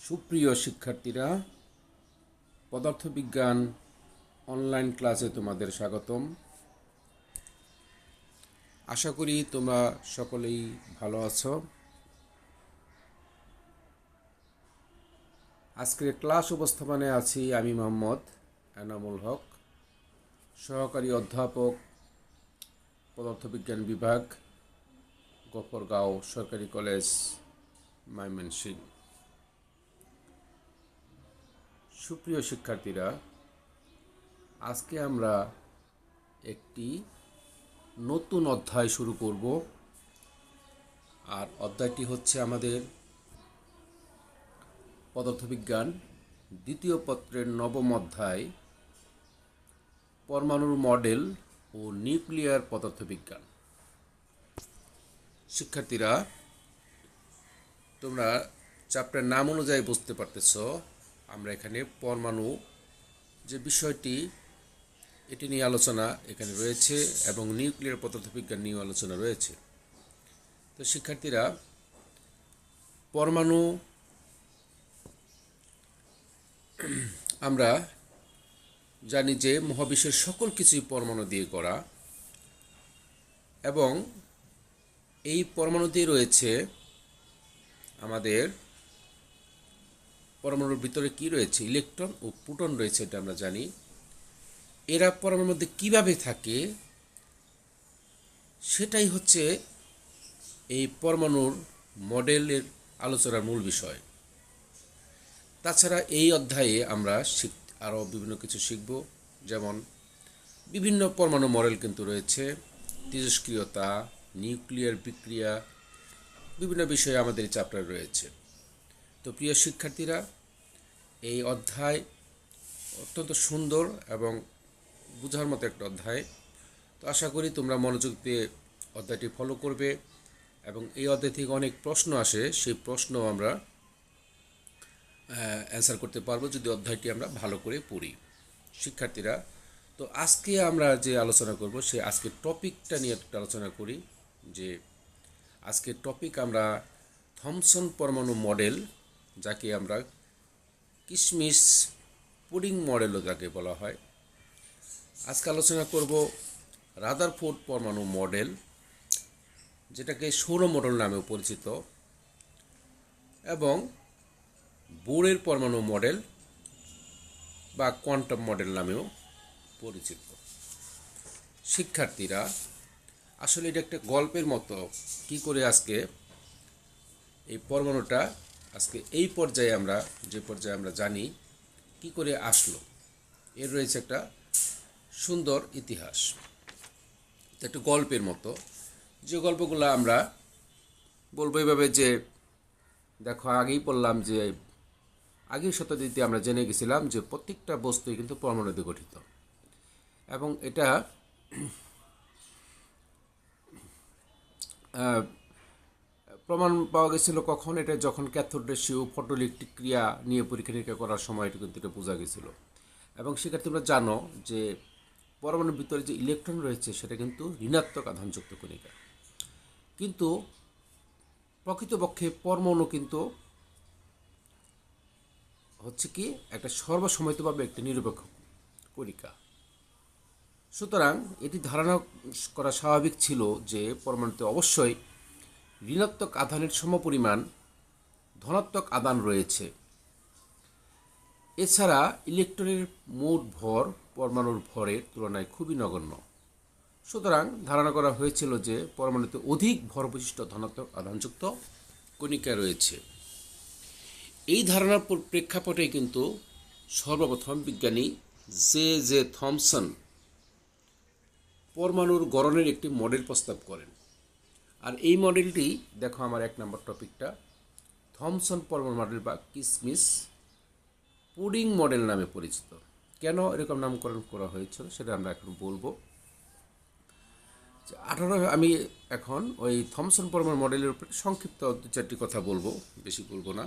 সুপ্রিয় শিক্ষার্থীরা, পদার্থবিজ্ঞান অনলাইন ক্লাসে তোমাদের স্বাগতম। আশা করি তোমরা সকলেই ভালো আছো। আজকের ক্লাস উপস্থাপনে আছি আমি মোহাম্মদ এনামুল হক, সহকারী অধ্যাপক, পদার্থবিজ্ঞান বিভাগ, গফরগাঁও সরকারি কলেজ, ময়মনসিংহ। সুপ্রিয় শিক্ষার্থীরা, আজকে আমরা একটি নতুন অধ্যায় শুরু করব। আর অধ্যায়টি হচ্ছে আমাদের পদার্থবিজ্ঞান দ্বিতীয় পত্রের নবম অধ্যায়, পরমাণুর মডেল ও নিউক্লিয়ার পদার্থবিজ্ঞান। শিক্ষার্থীরা, তোমরা চ্যাপ্টারের নাম অনুযায়ী বুঝতে পারতেছ আমরা এখানে পরমাণু যে বিষয়টি এটি নিয়ে আলোচনা এখানে রয়েছে এবং নিউক্লিয়ার পদার্থবিজ্ঞান নিয়েও আলোচনা রয়েছে। তো শিক্ষার্থীরা, পরমাণু আমরা জানি যে মহাবিশ্বের সকল কিছুই পরমাণু দিয়ে করা, এবং এই পরমাণু দিয়ে রয়েছে আমাদের পরমাণুর ভিতরে কি রয়েছে, ইলেকট্রন ও প্রোটন রয়েছে, এটা আমরা জানি। এরা পরমাণুর মধ্যে কিভাবে থাকে সেটাই হচ্ছে এই পরমাণুর মডেলের আলোচনার মূল বিষয়। তাছাড়া এই অধ্যায়ে আমরা আরও বিভিন্ন কিছু শিখব, যেমন বিভিন্ন পরমাণু মডেল কিন্তু রয়েছে, তেজস্ক্রিয়তা, নিউক্লিয়ার বিক্রিয়া, বিভিন্ন বিষয়ে আমাদের এই চ্যাপ্টার রয়েছে। তো প্রিয় শিক্ষার্থীরা, এই অধ্যায় অত্যন্ত সুন্দর এবং বোঝার মতো একটা অধ্যায়। তো আশা করি তোমরা মনোযোগ দিয়ে অধ্যায়টি ফলো করবে এবং এই অধ্যায় থেকে অনেক প্রশ্ন আসে, সেই প্রশ্ন আমরা অ্যান্সার করতে পারবো যদি অধ্যায়টি আমরা ভালো করে পড়ি। শিক্ষার্থীরা, তো আজকে আমরা যে আলোচনা করব সেই আজকের টপিকটা নিয়ে একটা আলোচনা করি। যে আজকের টপিক আমরা থমসন পরমাণু মডেল, যাকে আমরা কিশমিশ পুডিং মডেলও যাকে বলা হয়। আজকে আলোচনা করব রাদারফোর্ড পরমাণু মডেল, যেটাকে সৌর মডেল নামেও পরিচিত, এবং বোরের পরমাণু মডেল বা কোয়ান্টাম মডেল নামেও পরিচিত। শিক্ষার্থীরা, আসলে এটা একটা গল্পের মতো, কি করে আজকে এই পরমাণুটা আজকে এই পর্যায়ে আমরা যে পর্যায়ে আমরা জানি কি করে আসলো, এর রয়েছে একটা সুন্দর ইতিহাস। একটা গল্পের মতো, যে গল্পগুলো আমরা বলবো এভাবে যে দেখো, আগেই বললাম যে আগের শতাব্দীতে আমরা জেনে গেছিলাম যে প্রত্যেকটা বস্তুই কিন্তু পরমাণু দিয়ে গঠিত, এবং এটা প্রমাণ পাওয়া গেছিল কখন, এটা যখন ক্যাথোড রেশিও ফটোইলেকট্রিক ক্রিয়া নিয়ে পরীক্ষা নিরীক্ষা করার সময় এটা কিন্তু এটা বোঝা গেছিল। এবং সেক্ষেত্রে তোমরা জানো যে পরমাণুর ভিতরে যে ইলেকট্রন রয়েছে সেটা কিন্তু ঋণাত্মক আধানযুক্ত কণিকা, কিন্তু প্রকৃতপক্ষে পরমাণু কিন্তু হচ্ছে কি একটা সর্বসময়িতভাবে একটি নিরপেক্ষ কণিকা। সুতরাং এটি ধারণা করা স্বাভাবিক ছিল যে পরমাণুতে অবশ্যই ঋণাত্মক আধানের সমপরিমাণ ধনাত্মক আধান রয়েছে। এছাড়া ইলেকট্রনের মোট ভর পরমাণুর ভরের তুলনায় খুবই নগণ্য। সুতরাং ধারণা করা হয়েছিল যে পরমাণুতে অধিক ভর বিশিষ্ট ধনাত্মক আধানযুক্ত কণিকা রয়েছে। এই ধারণার প্রেক্ষাপটে কিন্তু সর্বপ্রথম বিজ্ঞানী জে থমসন পরমাণুর গড়নের একটি মডেল প্রস্তাব করেন। আর এই মডেলটি দেখো আমার 1 নম্বর টপিকটা, থমসন পরমাণু মডেল বা কিশমিশ পুডিং মডেল নামে পরিচিত। কেন এরকম নামকরণ করা হয়েছিল সেটা আমরা এখন বলবো। আমি এখন ওই থমসন পরমাণু মডেলের উপর সংক্ষিপ্ত 2-4টি কথা বলবো, বেশি বলবো না।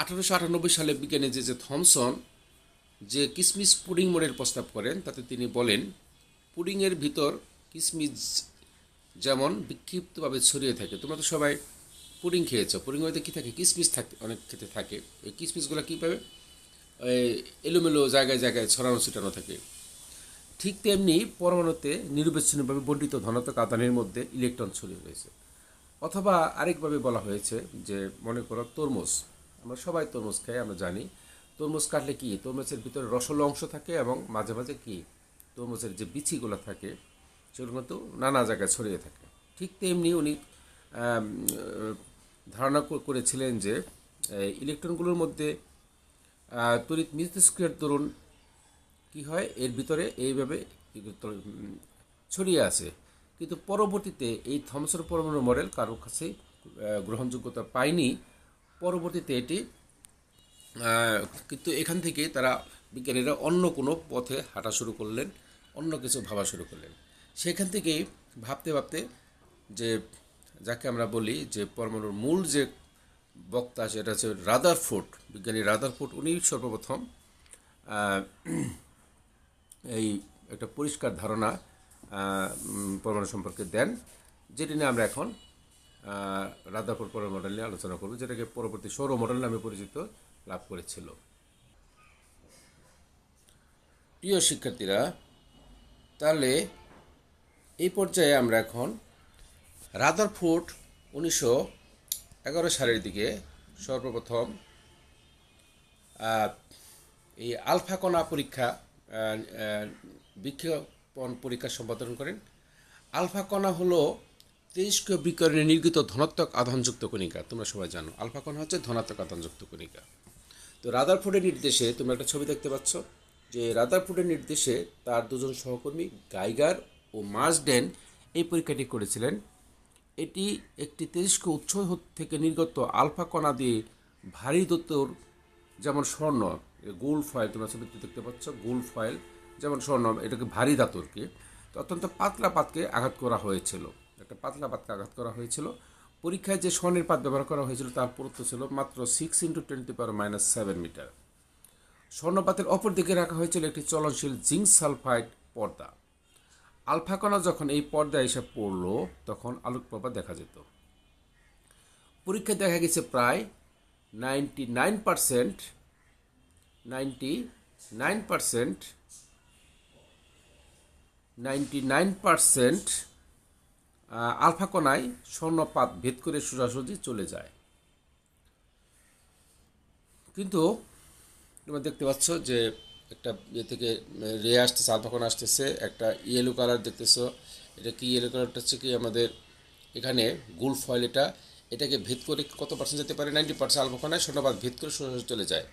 1898 সালে বিজ্ঞানী যে থমসন যে কিশমিশ পুডিং মডেল প্রস্তাব করেন, তাতে তিনি বলেন পুডিংয়ের ভিতর কিশমিশ যেমন বিক্ষিপ্তভাবে ছড়িয়ে থাকে। তোমরা তো সবাই পুডিং খেয়েছো, পুডিংয়ের মধ্যে কী থাকে, কিশমিশ থাকে, অনেক ক্ষেত্রে থাকে। এই কিশমিশগুলো কীভাবে এলোমেলো জায়গায় জায়গায় ছড়ানো ছিটানো থাকে। ঠিক তেমনি পরমাণুতে নিরবিচ্ছিন্নভাবে বণ্টিত ধনাত্মক আধানের মধ্যে ইলেকট্রন ছড়িয়ে রয়েছে। অথবা আরেকভাবে বলা হয়েছে যে, মনে করো তরমুজ, আমরা সবাই তরমুজ খাই, আমরা জানি তরমুজ কাটলে কি তরমুজের ভিতরে রসালো অংশ থাকে এবং মাঝে মাঝে কি তরমুজের যে বিচিগুলো থাকে সেগুলো কিন্তু নানা জায়গায় ছড়িয়ে থাকে। ঠিক তেমনি উনি ধারণা করেছিলেন যে ইলেকট্রনগুলোর মধ্যে তড়িৎ মিথস্ক্রিয়ার দরুন কি হয়, এর ভিতরে এইভাবে ছড়িয়ে আছে। কিন্তু পরবর্তীতে এই থমসন পরমাণু মডেল কারোর কাছে গ্রহণযোগ্যতা পায়নি। পরবর্তীতে এটি কিন্তু এখান থেকে তারা বিজ্ঞানীরা অন্য কোনো পথে হাঁটা শুরু করলেন, অন্য কিছু ভাবা শুরু করলেন। সেখান থেকেই ভাবতে ভাবতে যে যাকে আমরা বলি যে পরমাণুর মূল যে বক্তা, সেটা হচ্ছে রাদারফোর্ড, বিজ্ঞানী রাদারফোর্ড। উনি সর্বপ্রথম এই একটা পরিষ্কার ধারণা পরমাণু সম্পর্কে দেন, যেটি নিয়ে আমরা এখন রাদারফোর্ড পরমাণু মডেল নিয়ে আলোচনা করব, যেটাকে পরবর্তী সৌর মডেল নামে পরিচিত লাভ করেছিল। প্রিয় শিক্ষার্থীরা, তাহলে এই পর্যায়ে আমরা এখন রাদারফোর্ড 1911 সালের দিকে সর্বপ্রথম এই আলফা কণা পরীক্ষা, বিক্ষেপণ পরীক্ষা সম্পাদন করেন। আলফা কণা হলো তেজস্ক্রিয় বিকিরণে নির্গত ধনাত্মক আধানযুক্ত কণিকা। তোমরা সবাই জানো আলফা কণা হচ্ছে ধনাত্মক আধানযুক্ত কণিকা। তো রাদারফোর্ডের নির্দেশে তোমরা একটা ছবি দেখতে পাচ্ছ যে রাদারফোর্ডের নির্দেশে তার দুজন সহকর্মী গাইগার ও মার্সডেন এই পরীক্ষাটি করেছিলেন। এটি একটি তেজস্ক্রিয় উৎস থেকে নির্গত আলফা কণা দিয়ে ভারী ধাতুর, যেমন স্বর্ণ, গোল্ড ফয়েল, তোমরা ছবিতে দেখতে পাচ্ছ গোল্ড ফয়েল, যেমন স্বর্ণ, এটাকে ভারী ধাতুরকে অত্যন্ত পাতলা পাতকে আঘাত করা হয়েছিল, একটা পাতলা পাতকে আঘাত করা হয়েছিল। পরীক্ষায় যে স্বর্ণের পাত ব্যবহার করা হয়েছিল তার পুরুত্ব ছিল মাত্র 6 × 10⁻⁷ মিটার। স্বর্ণপাতের অপর দিকে রাখা হয়েছিল একটি চলনশীল জিঙ্ক সালফাইড পর্দা। আলফা কণা যখন এই পর্দায় এসে পড়ল তখন আলোক প্রভা দেখা যেত। পরীক্ষায় দেখা গেছে প্রায় 99% আলফা কণায় স্বর্ণপাত ভেদ করে সোজাসুজি চলে যায়। কিন্তু তোমরা দেখতে পাচ্ছ যে একটা ইয়ে থেকে রে আসতেছে, আলফা কণা আসতেছে, একটা ইয়েলো কালার দেখতেছো। এটা কি ইয়েলো কালারটা হচ্ছে কি আমাদের এখানে গোল্ড ফয়েল, এটাকে ভেদ করে কত পার্সেন্ট যেতে পারে, 90% আলফা কণায় স্বর্ণপাত ভেদ করে সোজাসুজি চলে যায়।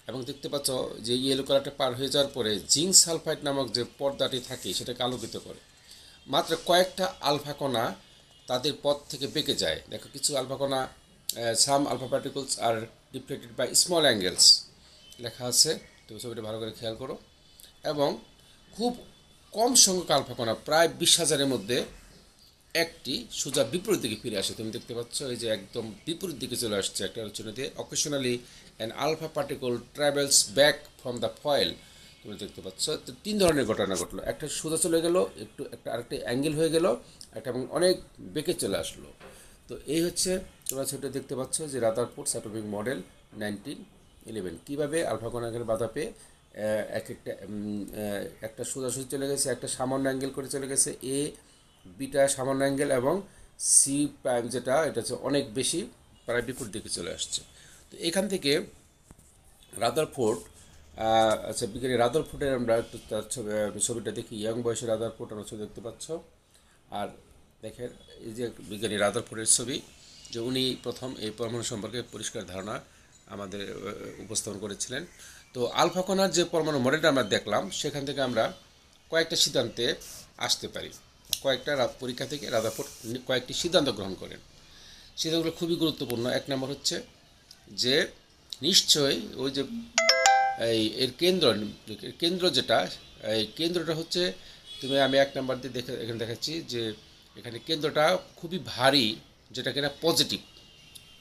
এবং দেখতে পাচ্ছ যে ইয়েলো কালারটা পার হয়ে যাওয়ার পরে জিঙ্ক সালফাইড নামক যে পর্দাটি থাকে সেটাকে আলোকিত করে। মাত্র কয়েকটা আলফা কণা তাদের পথ থেকে বেঁকে যায়। দেখো কিছু আলফা কণা, some alpha particles are deflected by small angles লেখা আছে, তুমি ছবিটা ভালো করে খেয়াল করো। এবং খুব কম সংখ্যক আলফা কণা, প্রায় 20,000-এর মধ্যে একটি সোজা বিপরীত দিকে ফিরে আসে। তুমি দেখতে পাচ্ছ এই যে একদম বিপরীত দিকে চলে আসছে একটা আলোচনাতে। Occasionally an alpha particle travels back from the foil. তুমি দেখতে পাচ্ছ তো 3 ধরনের ঘটনা ঘটলো, একটা সোজা চলে গেল, একটা আরেকটা অ্যাঙ্গেল হয়ে গেল, একটা এবং অনেক বেঁকে চলে আসলো। তো এই হচ্ছে তোমরা ছোটো দেখতে পাচ্ছ যে রাদারফোর্ড অ্যাটমিক মডেল 1911 কীভাবে আলফা কণাকে বাধা পেয়ে একটা সোজাসুজি চলে গেছে, একটা সামান্য অ্যাঙ্গেল করে চলে গেছে, এ বিটা সামান্য অ্যাঙ্গেল এবং সি প্রাইম যেটা এটা হচ্ছে অনেক বেশি প্রায় বিপরীত দিকে চলে আসছে। তো এখান থেকে রাদারফোর্ড, আচ্ছা বিজ্ঞানী রাদারফোর্ডের আমরা একটু তার ছবিটা দেখি, ইয়ং বয়সে রাদারফোর্ড আমরা ছবি দেখতে পাচ্ছ। আর দেখেন এই যে বিজ্ঞানী রাদারফোর্ডের ছবি, যে উনি প্রথম এই পরমাণু সম্পর্কে পরিষ্কার ধারণা আমাদের উপস্থাপন করেছিলেন। তো আলফা কণার যে পরমাণু মডেলটা আমরা দেখলাম সেখান থেকে আমরা কয়েকটা সিদ্ধান্তে আসতে পারি। কয়েকটা পরীক্ষা থেকে রাদারফোর্ড কয়েকটি সিদ্ধান্ত গ্রহণ করেন। সিদ্ধান্তগুলো খুবই গুরুত্বপূর্ণ। এক নম্বর হচ্ছে যে নিশ্চয়ই ওই যে এর কেন্দ্র যেটা, এই কেন্দ্রটা হচ্ছে আমি 1 নাম্বার দিয়ে এখানে দেখাচ্ছি যে এখানে কেন্দ্রটা খুবই ভারী, যেটা কিনা পজিটিভ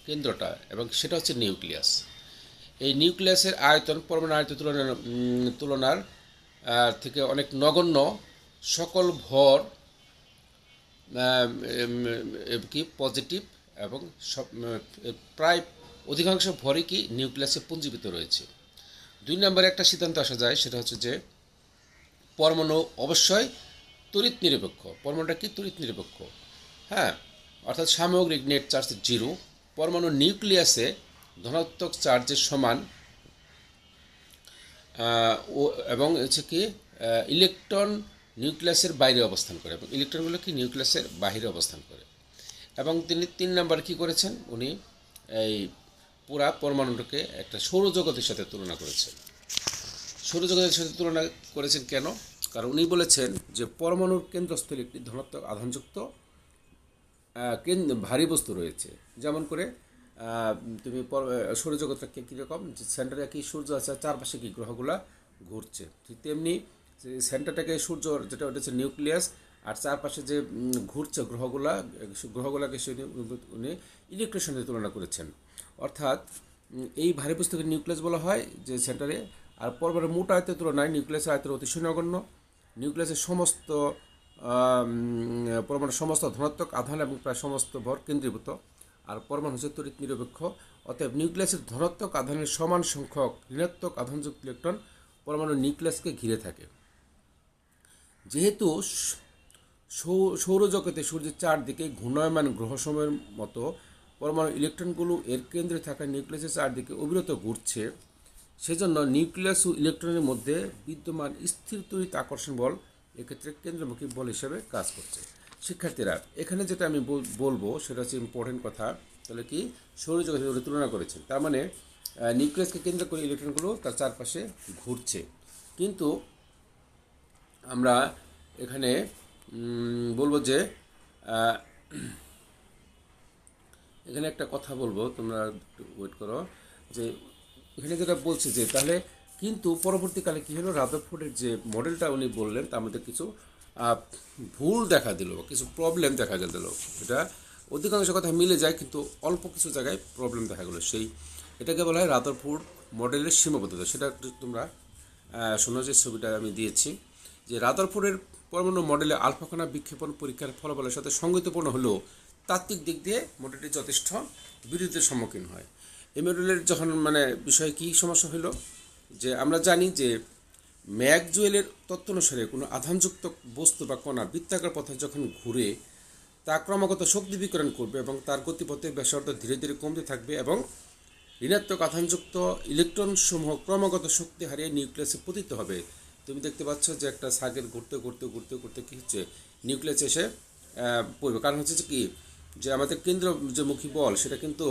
কেন্দ্রটা, এবং সেটা হচ্ছে নিউক্লিয়াস। এই নিউক্লিয়াসের আয়তন পরমাণু আয়তন তুলনার থেকে অনেক নগণ্য। সকল ভর কি পজিটিভ এবং সব প্রায় অধিকাংশ ভরই কি নিউক্লিয়াসে পুঞ্জীভূত রয়েছে। 2 নম্বরে একটা সিদ্ধান্ত আসা যায়, সেটা হচ্ছে যে পরমাণু অবশ্যই তড়িৎ নিরপেক্ষ। পরমাণুটা কি তড়িৎ নিরপেক্ষ, হ্যাঁ, অর্থাৎ সামগ্রিক নেট চার্জ 0। পরমাণু নিউক্লিয়াসে ধনাত্মক চার্জের সমান এবং হচ্ছে কি ইলেকট্রন নিউক্লিয়াসের বাইরে অবস্থান করে, এবং ইলেকট্রনগুলো কি নিউক্লিয়াসের বাইরে অবস্থান করে। এবং তিনি 3 নম্বর কী করেছেন, উনি এই পুরা পরমাণুটাকে একটা সৌরজগতের সাথে তুলনা করেছেন। সৌরজগতের সাথে তুলনা করেছেন কেন? কারণ উনি বলেছেন যে পরমাণুর কেন্দ্রস্থলে একটি ধনাত্মক আধানযুক্ত ভারী বস্তু রয়েছে। যেমন করে তুমি সৌরজগৎটাকে কীরকম, যে সেন্টারে কি সূর্য আছে, চারপাশে কি গ্রহগুলা ঘুরছে, ঠিক তেমনি সেন্টারটাকে সূর্য যেটা ওটা হচ্ছে নিউক্লিয়াস, আর চারপাশে যে ঘুরছে গ্রহগুলাকে উনি ইলেকট্রনের সাথে তুলনা করেছেন। অর্থাৎ এই ভারী বস্তুকে নিউক্লিয়াস বলা হয় যে সেন্টারে, আর পরমাণুর মোট আয়তের তুলনায় নিউক্লিয়াসের আয়তন অতিশয় নগণ্য। নিউক্লিয়াসের সমস্ত পরমাণুর সমস্ত ধনাত্মক আধান এবং প্রায় সমস্ত ভর কেন্দ্রীভূত, আর পরমাণু হচ্ছে তড়িৎ নিরপেক্ষ। অতএব নিউক্লিয়াসের ধনাত্মক আধানের সমান সংখ্যক ঋণাত্মক আধানযুক্ত ইলেকট্রন পরমাণু নিউক্লিয়াসকে ঘিরে থাকে। যেহেতু সৌরজগতে সূর্যের চারদিকে ঘূর্ণায়মান গ্রহসমূহের মতো পরমাণু ইলেকট্রনগুলো এর কেন্দ্রে থাকা নিউক্লিয়াসের চারদিকে অবিরত ঘুরছে, সেজন্য নিউক্লিয়াস ও ইলেকট্রনের মধ্যে বিদ্যমান স্থির তড়িৎ আকর্ষণ বল এক্ষেত্রে কেন্দ্রমুখী বল হিসেবে কাজ করছে। শিক্ষার্থীরা, এখানে যেটা আমি বলবো সেটা হচ্ছে ইম্পর্টেন্ট কথা। তাহলে কি সৌরজগতের তুলনা করেছেন, তার মানে নিউক্লিয়াসকে কেন্দ্র করে ইলেকট্রনগুলো তার চারপাশে ঘুরছে। কিন্তু আমরা এখানে বলবো যে এখানে একটা কথা বলবো, তোমরা একটু ওয়েট করো, যে এখানে যেটা বলছে যে তাহলে কিন্তু পরবর্তীকালে কী হলো, রাদারফোর্ডের যে মডেলটা উনি বললেন তার মধ্যে কিছু ভুল দেখা দিল, কিছু প্রবলেম দেখা গেল। এটা অধিকাংশ কথা মিলে যায়, কিন্তু অল্প কিছু জায়গায় প্রবলেম দেখা গেলো। এটাকে বলা হয় রাদারফোর্ড মডেলের সীমাবদ্ধতা। সেটা একটু তোমরা শোনো, যে ছবিটা আমি দিয়েছি, যে রাদারফোর্ডের পরমাণু মডেলে আলফা কণা বিক্ষেপণ পরীক্ষার ফলাফলের সাথে সঙ্গতিপূর্ণ হলেও তাত্ত্বিক দিক দিয়ে মডেলটি যথেষ্ট বিরোধের সম্মুখীন হয়। এই মডেলের যখন বিষয়ে কী সমস্যা হলো, যে আমরা জানি যে ম্যাক্সওয়েলের তত্ত্ব অনুসারে কোনো আধানযুক্ত বস্তু বা কণা বৃত্তাকার পথে যখন ঘুরে তা ক্রমাগত শক্তি বিকিরণ করবে এবং তার গতিপথের ব্যাসার্ধ ধীরে ধীরে কমতে থাকবে, এবং ঋণাত্মক আধানযুক্ত ইলেকট্রন সমূহ ক্রমাগত শক্তি হারিয়ে নিউক্লিয়াসে পতিত হবে। তুমি দেখতে পাচ্ছ যে একটা সার্কেল ঘুরতে ঘুরতে ঘুরতে ঘুরতে কী হচ্ছে, নিউক্লিয়াসে এসে পড়বে। কারণ হচ্ছে যে কি, যে আমাদের কেন্দ্র যে মুখী বল সেটা কিন্তু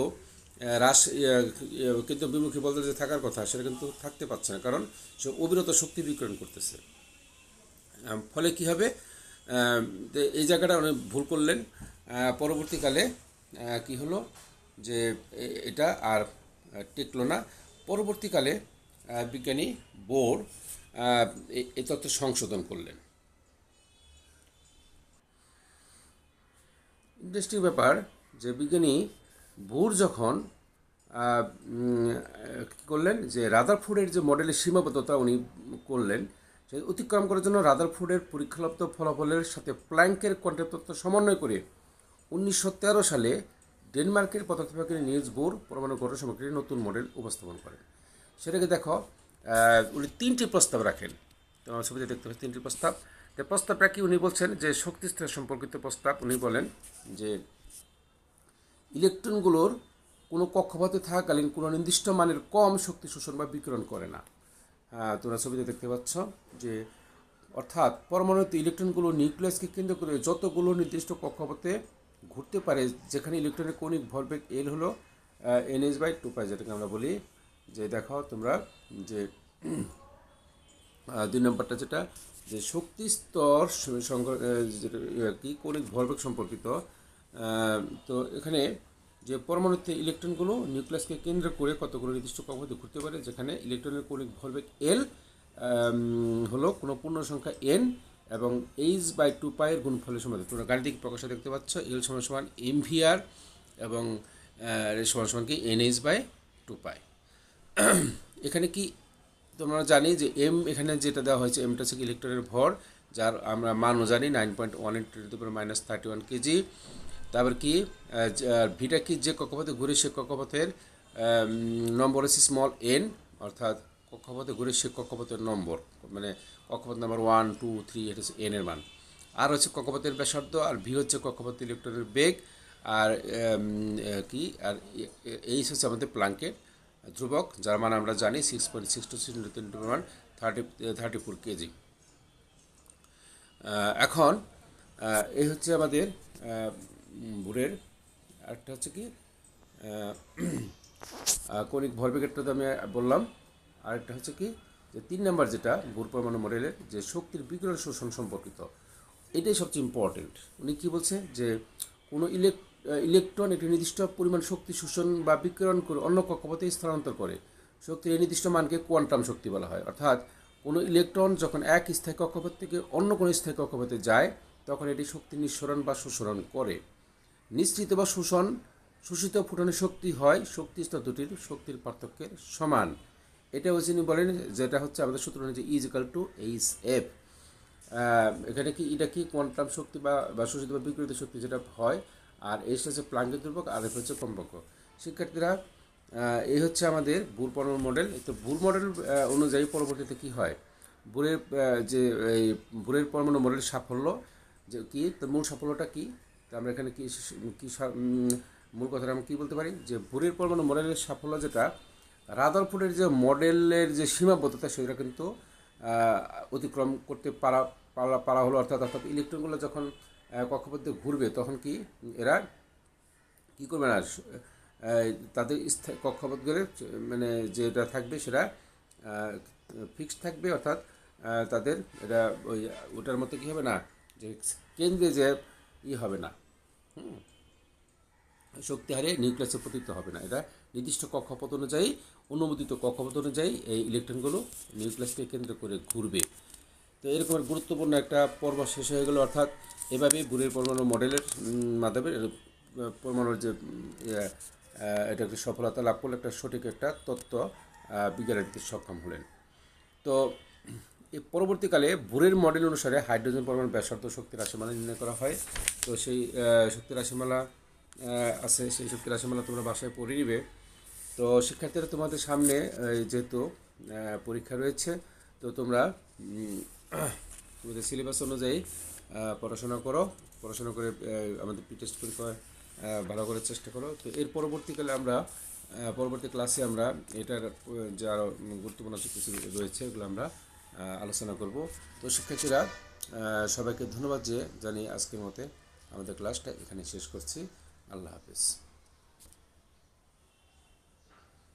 কিন্তু বিমুখী বলতে যে থাকার কথা সেটা কিন্তু থাকতে পারছে না, কারণ সে অবিরত শক্তি বিকিরণ করতেছে। ফলে কি হবে, এই জায়গাটা উনি ভুল করলেন। পরবর্তীকালে কি হলো, যে এটা আর টিকলো না। পরবর্তীকালে বিজ্ঞানী বোর এই তথ্য সংশোধন করলেন। ইন্টারেস্টিং ব্যাপার, যে বিজ্ঞানী বোর যখন কী করলেন, যে রাদারফোর্ডের যে মডেলের সীমাবদ্ধতা উনি করলেন, সেই অতিক্রম করার জন্য রাদারফোর্ডের পরীক্ষালব্ধ ফলাফলের সাথে প্ল্যাঙ্কের কোয়ান্টাম তত্ত্ব সমন্বয় করে 1913 সালে ডেনমার্কের পদার্থবিজ্ঞানী নিলস বোর পরমাণু গঠন সামগ্রীর নতুন মডেল উপস্থাপন করেন। সেটাকে দেখো, উনি 3টি প্রস্তাব রাখেন। তোমার ছবিতে দেখতে পাচ্ছি 3টি প্রস্তাব। তো প্রস্তাবটা কি, উনি বলছেন যে শক্তিস্তর সম্পর্কিত প্রস্তাব। উনি বলেন যে ইলেকট্রনগুলোর কোনো কক্ষপথে থাকাকালীন কোনো নির্দিষ্ট মানের কম শক্তি শোষণ বা বিকিরণ করে না। তোমরা ছবিতে দেখতে পাচ্ছ যে অর্থাৎ পরমাণুতে ইলেকট্রনগুলো নিউক্লিয়াসকে কেন্দ্র করে যতগুলো নির্দিষ্ট কক্ষপথে ঘুরতে পারে, যেখানে ইলেকট্রনের কৌণিক ভরবেগ এল হলো NH/2π, যেটাকে আমরা বলি, যে দেখো তোমরা যে 2 নম্বরটা যেটা, যে শক্তি স্তর কি কৌণিক ভরবেগ সম্পর্কিত। তো এখানে যে পরমাণুতে ইলেকট্রনগুলো নিউক্লিয়াসকে কেন্দ্র করে কতগুলো নির্দিষ্ট কক্ষপথে ঘুরতে পারে, যেখানে ইলেকট্রনের কৌণিক ভরবেগ L হলো কোনো পূর্ণ সংখ্যা N এবং H/2π এর গুণফলের সমান। তোমরা গাণিতিক প্রকাশে দেখতে পাচ্ছ L = mvr এবং সমান কি NH/2π। এখানে কি তোমরা জানি যে m, এখানে যেটা দেওয়া হয়েছে mটা হচ্ছে ইলেকট্রনের ভর, যার আমরা মানও জানি 9.1 × 10⁻³ কেজি। তারপর কি ভিটা কি যে কক্ষপথে ঘুরে সে কক্ষপথের নম্বর হচ্ছে স্মল এন, অর্থাৎ কক্ষপথে ঘুরে সে কক্ষপথের নম্বর, মানে কক্ষপথ নাম্বার 1 2 3, এটা হচ্ছে এন এর মান। আর হচ্ছে কক্ষপথের ব্যাসার্ধ, আর ভি হচ্ছে কক্ষপথের ইলেকট্রনের বেগ, আর কি আর এইচ হচ্ছে আমাদের প্লাঙ্কের ধ্রুবক, যার মান আমরা জানি 6.62 × 10⁻34 কেজি। এখন এই হচ্ছে আমাদের ভরের। আরেকটা হচ্ছে কি কণিক ভরবেগেরটা তো আমি বললাম। আরেকটা হচ্ছে কি যে 3 নম্বর যেটা ভর পরমাণু মডেলের যে শক্তির বিকিরণ শোষণ সম্পর্কিত, এটাই সবচেয়ে ইম্পর্টেন্ট। উনি কি বলছে যে কোনো ইলেকট্রন একটি নির্দিষ্ট পরিমাণ শক্তি শোষণ বা বিকিরণ করে অন্য কক্ষপথে স্থানান্তর করে। শক্তির এই নির্দিষ্ট মানকে কোয়ান্টাম শক্তি বলা হয়। অর্থাৎ কোনো ইলেকট্রন যখন এক স্থায়ী কক্ষপথ থেকে অন্য কোনো স্থায়ী কক্ষপথে যায়, তখন এটি শক্তি নিঃসরণ বা শোষণ করে। নিঃসৃত বা শোষিত ফোটনের শক্তি হয় শক্তি স্তর দুটির শক্তির পার্থক্যের সমান। এটা হচ্ছে তিনি বলেন, যেটা হচ্ছে আমাদের সূত্র হচ্ছে E=H/F। এখানে কি এটা কি কোয়ান্টাম শক্তি বা শোষিত বা বিকিরিত শক্তি যেটা হয়, আর এইচ হচ্ছে প্লাঙ্কের ধ্রুবক, আর এফ হচ্ছে কম্পাঙ্ক। শিক্ষার্থীরা, এই হচ্ছে আমাদের বুর পরমাণু মডেল। তো বুর মডেল অনুযায়ী পরবর্তীতে কি হয়, বুরের যে এই বুরের পরমাণু মডেলের সাফল্য যে কি, তো মূল সাফল্যটা কি, তো আমরা এখানে কি কি মূল কথাটা আমরা কী বলতে পারি, যে বুরের পরমাণু মডেলের সাফল্য যেটা রাদারফোর্ডের যে মডেলের যে সীমাবদ্ধতা সেটা কিন্তু অতিক্রম করতে পারা হলো। অর্থাৎ ইলেকট্রনগুলো যখন কক্ষপথে ঘুরবে তখন কি এরা কী করবে না, তাদের কক্ষপথগুলো মানে যেটা থাকবে সেটা ফিক্সড থাকবে। অর্থাৎ তাদের এটা ওটার মধ্যে কী হবে না, যে কেন্দ্রে যে হবে না, শক্তি হারে নিউক্লিয়াসে পতিত হবে না। এটা নির্দিষ্ট কক্ষপথ অনুযায়ী, অনুমোদিত কক্ষপথ অনুযায়ী এই ইলেকট্রনগুলো নিউক্লিয়াসকে কেন্দ্র করে ঘুরবে। তো এরকম গুরুত্বপূর্ণ একটা পর্ব শেষ হয়ে গেল। অর্থাৎ এভাবে বুরের পরমাণু মডেলের মাধ্যমে পরমাণুর যে এটা একটা সফলতা লাভ করলে একটা সঠিক একটা তত্ত্ব বিজ্ঞানীরা দিতে সক্ষম হলেন। তো এই পরবর্তীকালে বুরের মডেল অনুসারে হাইড্রোজেন পরমাণুর ব্যাসার্ধ শক্তির রাশিমালা নির্ণয় করা হয়। তো সেই শক্তির রাশিমালা আছে, সেই শক্তির রাশিমালা তোমরা বাসায় পড়ে নিবে। তো শিক্ষার্থীরা, তোমাদের সামনে যেহেতু পরীক্ষা রয়েছে, তো তোমরা তোমাদের সিলেবাস অনুযায়ী পড়াশোনা করে আমাদের টেস্ট পরীক্ষা ভালো করে চেষ্টা করো। তো এর পরবর্তীকালে আমরা পরবর্তী ক্লাসে আমরা এটার যে আরও গুরুত্বপূর্ণ কিছু রয়েছে এগুলো আমরা আলোচনা করব। তো শিক্ষার্থীরা, সবাইকে ধন্যবাদ জানিয়ে আজকের মতে আমাদের ক্লাসটা এখানে শেষ করছি। আল্লাহ হাফেজ।